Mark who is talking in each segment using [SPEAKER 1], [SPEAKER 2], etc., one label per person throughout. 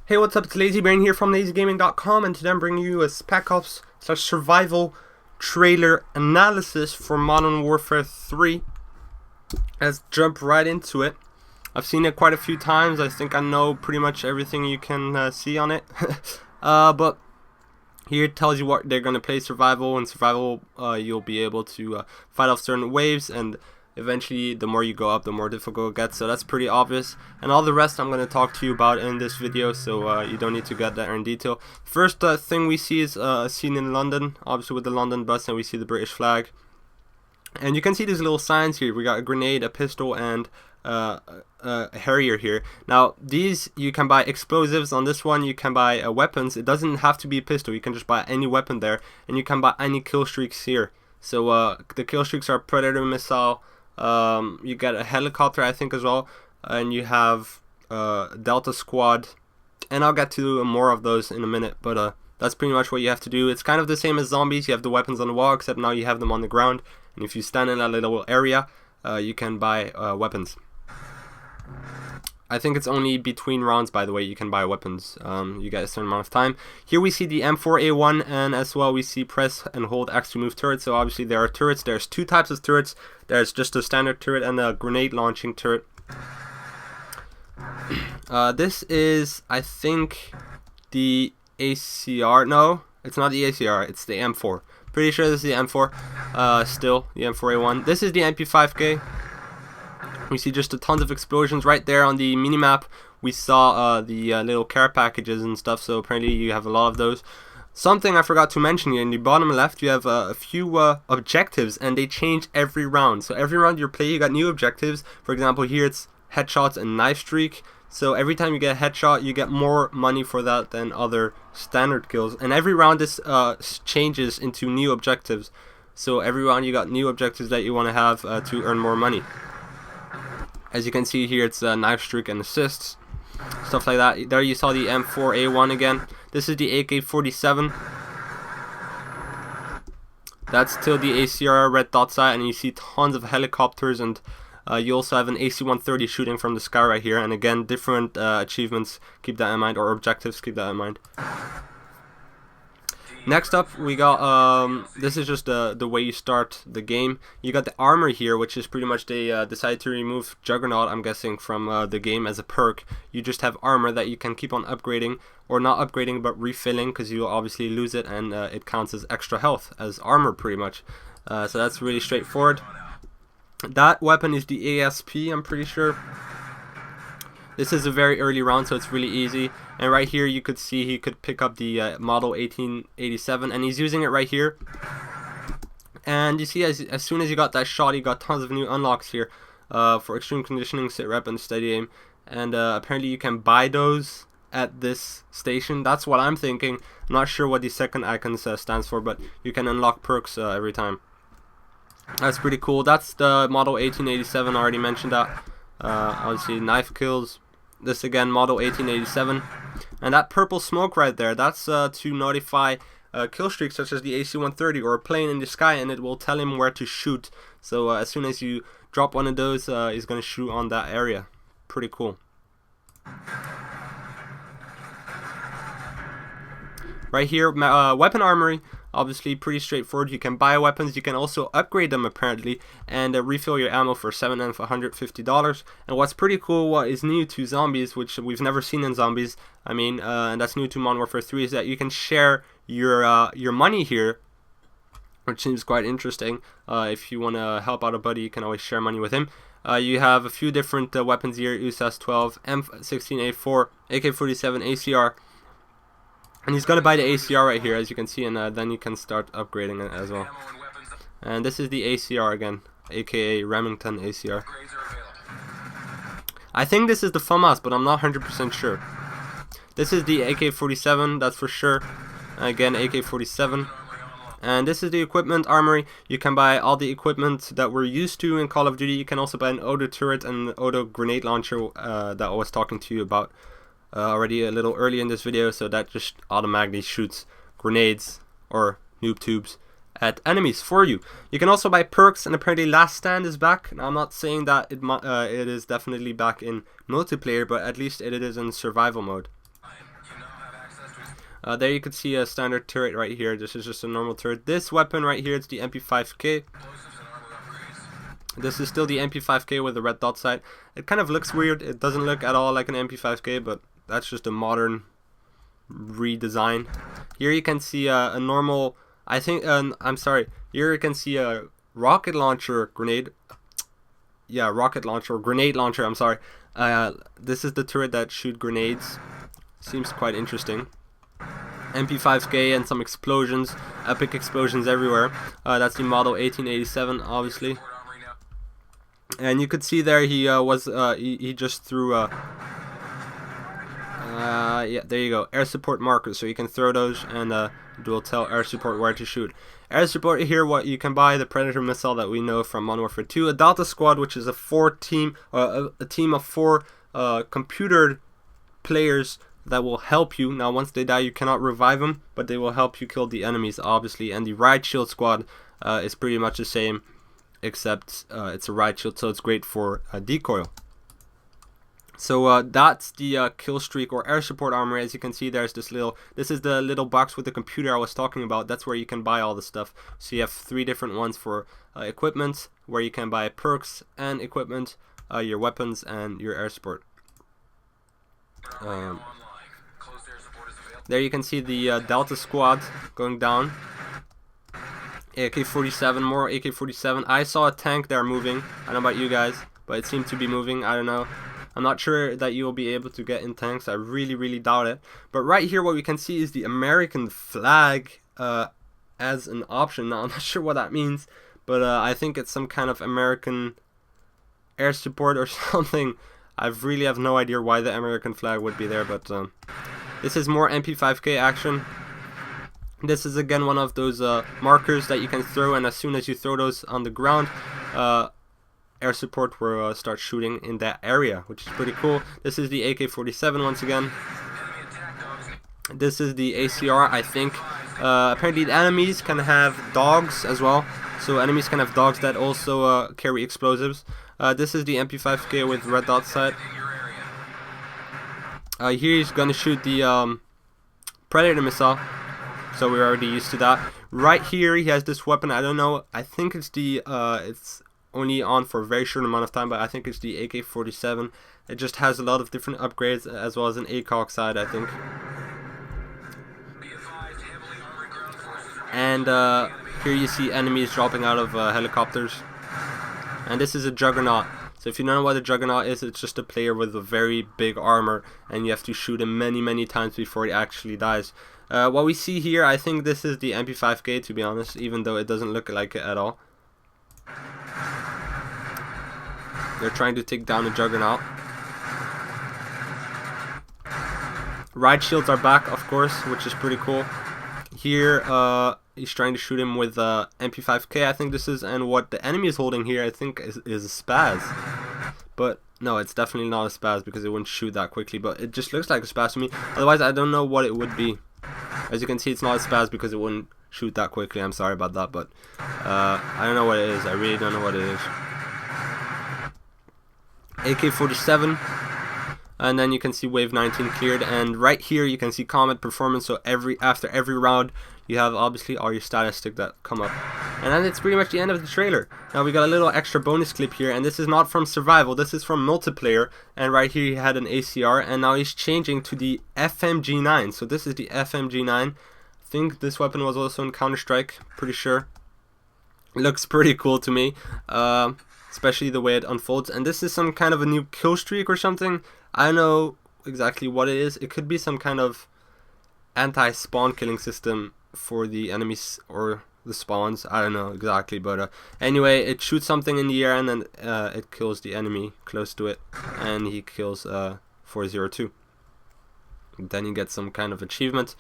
[SPEAKER 1] Hey, what's up? It's LazyBrain here from LazyGaming.com, and today I'm bringing you a Spec Ops / survival trailer analysis for Modern Warfare 3. Let's jump right into it. I've seen it quite a few times. I think I know pretty much everything you can see on it. But here it tells you what they're going to play survival. In survival, you'll be able to fight off certain waves, and eventually the more you go up, the more difficult it gets, so that's pretty obvious. And all the rest I'm going to talk to you about in this video, so you don't need to get that in detail. First thing we see is a scene in London, obviously with the London bus, and we see the British flag. And you can see these little signs here. We got a grenade, a pistol, and a Harrier here. Now these, you can buy explosives. On this one you can buy weapons. It doesn't have to be a pistol, you can just buy any weapon there, and you can buy any kill streaks here. So the kill streaks are Predator missile. You get a helicopter, I think, as well, and you have Delta Squad, and I'll get to more of those in a minute, but that's pretty much what you have to do. It's kind of the same as zombies. You have the weapons on the wall, except now you have them on the ground, and if you stand in that little area, you can buy weapons. I think it's only between rounds, by the way, you can buy weapons. You get a certain amount of time. Here we see the M4A1, and as well we see press and hold X to move turrets. So obviously there are turrets. There's two types of turrets. There's just a standard turret and a grenade launching turret. This is, I think, the ACR. No, it's not the ACR. It's the M4. Pretty sure this is the M4. Still, the M4A1. This is the MP5K. We see just a tons of explosions right there on the minimap. We saw the little care packages and stuff, so apparently you have a lot of those. Something I forgot to mention here, in the bottom left you have a few objectives, and they change every round. So every round you play, you got new objectives. For example, here it's headshots and knife streak. So every time you get a headshot, you get more money for that than other standard kills. And every round this changes into new objectives. So every round you got new objectives that you want to have to earn more money. As you can see here, it's knife streak and assists, stuff like that. There you saw the M4A1 again. This is the AK-47. That's still the ACR red dot sight, and you see tons of helicopters, and you also have an AC-130 shooting from the sky right here. And again, different achievements, keep that in mind, or objectives, keep that in mind. Next up, we got, this is just the way you start the game. You got the armor here, which is pretty much they decided to remove Juggernaut, I'm guessing, from the game as a perk. You just have armor that you can keep on upgrading, or not upgrading, but refilling, because you'll obviously lose it, and it counts as extra health, as armor pretty much. So that's really straightforward. That weapon is the ASP, I'm pretty sure. This is a very early round, so it's really easy. And right here you could see he could pick up the Model 1887, and he's using it right here. And you see, as soon as you got that shot, you got tons of new unlocks here for extreme conditioning, sit rep, and steady aim. And apparently you can buy those at this station. That's what I'm thinking. I'm not sure what the second icon stands for, but you can unlock perks every time. That's pretty cool. That's the Model 1887, I already mentioned that. Obviously knife kills. This again, Model 1887, and that purple smoke right there, that's to notify kill streaks such as the AC-130 or a plane in the sky, and it will tell him where to shoot. So as soon as you drop one of those, he's going to shoot on that area. Pretty cool. Right here, weapon armory. Obviously pretty straightforward. You can buy weapons, you can also upgrade them apparently, and refill your ammo for $750. And what's pretty cool, what is new to zombies, which we've never seen in zombies, I mean, and that's new to Modern Warfare 3, is that you can share your money here, which seems quite interesting. If you want to help out a buddy, you can always share money with him. You have a few different weapons here: USAS 12, M16A4, AK-47, ACR. And he's going to buy the ACR right here, as you can see, and then you can start upgrading it as well. And this is the ACR again, aka Remington ACR. I think this is the FAMAS, but I'm not 100% sure. This is the AK-47, that's for sure. Again, AK-47. And this is the equipment armory. You can buy all the equipment that we're used to in Call of Duty. You can also buy an auto turret and an auto grenade launcher that I was talking to you about already a little early in this video, so that just automatically shoots grenades or noob tubes at enemies for you. You can also buy perks, and apparently Last Stand is back. Now, I'm not saying that it is definitely back in multiplayer, but at least it is in survival mode. There you can see a standard turret right here. This is just a normal turret. This weapon right here, it's the MP5K. This is still the MP5K with the red dot sight. It kind of looks weird. It doesn't look at all like an MP5K, but that's just a modern redesign. Here you can see a normal, I think, I'm sorry, here you can see a rocket launcher grenade. Yeah, rocket launcher, grenade launcher, I'm sorry. This is the turret that shoots grenades. Seems quite interesting. MP5K and some explosions, epic explosions everywhere. That's the model 1887, obviously. And you could see there he he just threw yeah, there you go, air support markers, so you can throw those and it will tell air support where to shoot. Air support here, what you can buy, the Predator missile that we know from Modern Warfare 2, a Delta Squad, which is a team of 4 computer players that will help you. Now once they die you cannot revive them, but they will help you kill the enemies, obviously. And the Riot Shield Squad is pretty much the same, except it's a riot shield, so it's great for decoy. So that's the kill streak or air support armor. As you can see, there's this is the little box with the computer I was talking about. That's where you can buy all the stuff. So you have 3 different ones for equipment, where you can buy perks and equipment, your weapons and your air support. There you can see the Delta Squad going down. AK-47, more AK-47. I saw a tank there moving. I don't know about you guys, but it seemed to be moving. I don't know. I'm not sure that you will be able to get in tanks. I really doubt it. But right here what we can see is the American flag as an option. Now I'm not sure what that means, but I think it's some kind of American air support or something. I really have no idea why the American flag would be there, but this is more MP5K action. This is again one of those markers that you can throw, and as soon as you throw those on the ground, air support will start shooting in that area, which is pretty cool. This is the AK-47 once again. This is the ACR, I think. Apparently the enemies can have dogs as well, so enemies can have dogs that also carry explosives. This is the MP5K with red dot sight. Here he's gonna shoot the Predator missile, so we're already used to that. Right here he has this weapon. I don't know, I think it's the it's only on for a very short amount of time, but I think it's the AK-47. It just has a lot of different upgrades, as well as an ACOG side, I think. And here you see enemies dropping out of helicopters. And this is a Juggernaut. So if you don't know what a Juggernaut is, it's just a player with a very big armor, and you have to shoot him many times before he actually dies. What we see here, I think this is the MP5K, to be honest, even though it doesn't look like it at all. They're trying to take down a Juggernaut. Riot shields are back, of course, which is pretty cool. Here, he's trying to shoot him with MP5K, I think this is, and what the enemy is holding here, I think, is a Spaz. But no, it's definitely not a Spaz, because it wouldn't shoot that quickly, but it just looks like a Spaz to me. Otherwise, I don't know what it would be. As you can see, it's not a Spaz because it wouldn't shoot that quickly. I'm sorry about that, but I don't know what it is. I really don't know what it is. AK-47, and then you can see wave 19 cleared, and right here you can see combat performance. So after every round you have obviously all your statistics that come up, and then it's pretty much the end of the trailer. Now we got a little extra bonus clip here, and this is not from survival, this is from multiplayer. And right here he had an ACR, and now he's changing to the FMG9. So this is the FMG9. I think this weapon was also in Counter-Strike, pretty sure. It looks pretty cool to me, especially the way it unfolds. And this is some kind of a new kill streak or something. I don't know exactly what it is. It could be some kind of anti-spawn killing system for the enemies or the spawns. I don't know exactly, but anyway, it shoots something in the air, and then it kills the enemy close to it, and he kills 402. Then you get some kind of achievement.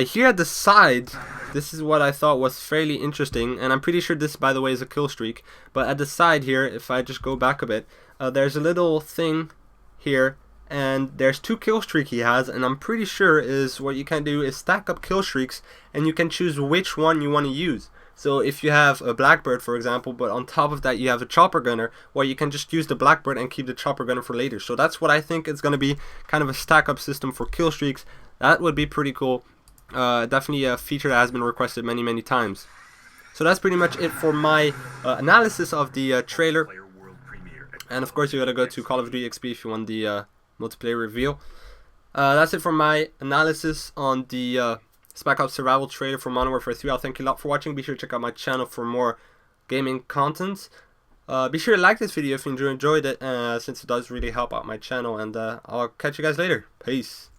[SPEAKER 1] Here at the side, this is what I thought was fairly interesting, and I'm pretty sure this, by the way, is a kill streak. But at the side here, if I just go back a bit, there's a little thing here, and there's 2 kill streak he has, and I'm pretty sure is what you can do is stack up kill streaks, and you can choose which one you want to use. So if you have a Blackbird, for example, but on top of that you have a chopper gunner, well, you can just use the Blackbird and keep the chopper gunner for later. So that's what I think is going to be kind of a stack up system for kill streaks. That would be pretty cool. Definitely a feature that has been requested many times. So that's pretty much it for my analysis of the trailer. And of course, you gotta go to Call of Duty XP if you want the multiplayer reveal. That's it for my analysis on the Spec Ops Survival trailer for Modern Warfare 3. I'll thank you a lot for watching. Be sure to check out my channel for more gaming content. Be sure to like this video if you enjoyed it, since it does really help out my channel. And I'll catch you guys later. Peace.